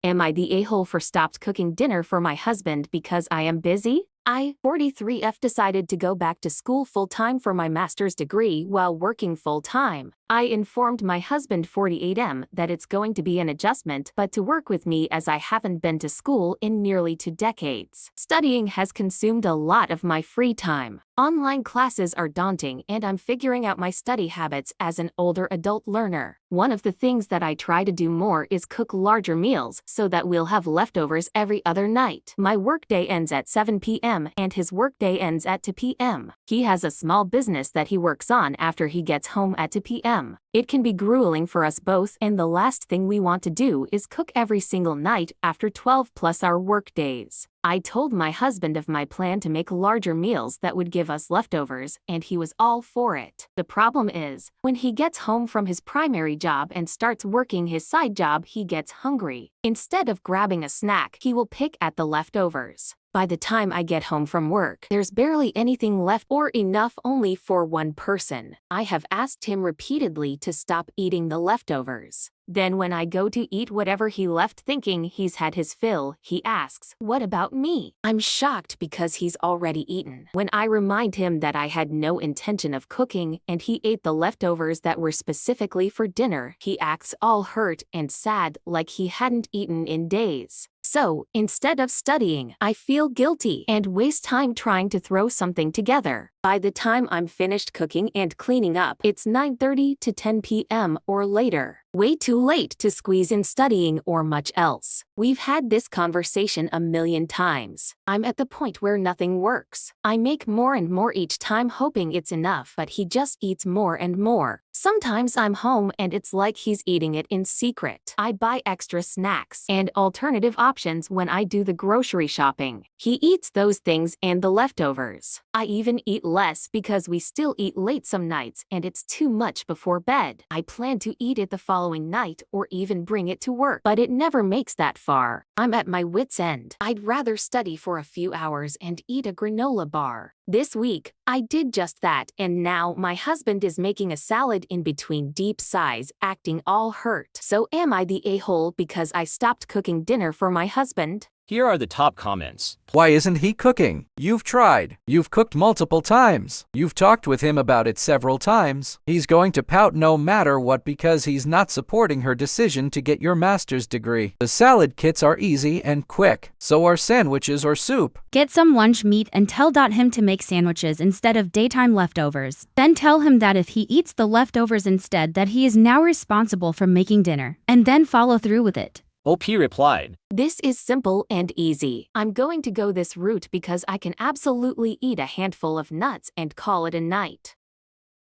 Am I the a-hole for stopped cooking dinner for my husband because I am busy? I, 43F, decided to go back to school full-time for my master's degree while working full-time. I informed my husband, 48M, that it's going to be an adjustment, but to work with me as I haven't been to school in nearly 2 decades. Studying has consumed a lot of my free time. Online classes are daunting, and I'm figuring out my study habits as an older adult learner. One of the things that I try to do more is cook larger meals so that we'll have leftovers every other night. My workday ends at 7 p.m. and his workday ends at 2 p.m. He has a small business that he works on after he gets home at 2 p.m. It can be grueling for us both, and the last thing we want to do is cook every single night after 12-plus-hour workdays. I told my husband of my plan to make larger meals that would give us leftovers, and he was all for it. The problem is, when he gets home from his primary job and starts working his side job, he gets hungry. Instead of grabbing a snack, he will pick at the leftovers. By the time I get home from work, there's barely anything left or enough only for one person. I have asked him repeatedly to stop eating the leftovers. Then when I go to eat whatever he left thinking he's had his fill, he asks, "What about me?" I'm shocked because he's already eaten. When I remind him that I had no intention of cooking and he ate the leftovers that were specifically for dinner, he acts all hurt and sad like he hadn't eaten in days. So, instead of studying, I feel guilty and waste time trying to throw something together. By the time I'm finished cooking and cleaning up, it's 9:30 to 10 p.m. or later. Way too late to squeeze in studying or much else. We've had this conversation a million times. I'm at the point where nothing works. I make more and more each time hoping it's enough, but he just eats more and more. Sometimes I'm home and it's like he's eating it in secret. I buy extra snacks and alternative options when I do the grocery shopping. He eats those things and the leftovers. I even eat less because we still eat late some nights and it's too much before bed. I plan to eat it the following night or even bring it to work, but it never makes that far. I'm at my wit's end. I'd rather study for a few hours and eat a granola bar. This week, I did just that, and now my husband is making a salad in between deep sighs, acting all hurt. So am I the a-hole because I stopped cooking dinner for my husband? Here are the top comments. Why isn't he cooking? You've tried. You've cooked multiple times. You've talked with him about it several times. He's going to pout no matter what because he's not supporting her decision to get your master's degree. The salad kits are easy and quick. So are sandwiches or soup. Get some lunch meat and tell him to make sandwiches instead of daytime leftovers. Then tell him that if he eats the leftovers instead, that he is now responsible for making dinner. And then follow through with it. OP replied, "This is simple and easy. I'm going to go this route because I can absolutely eat a handful of nuts and call it a night."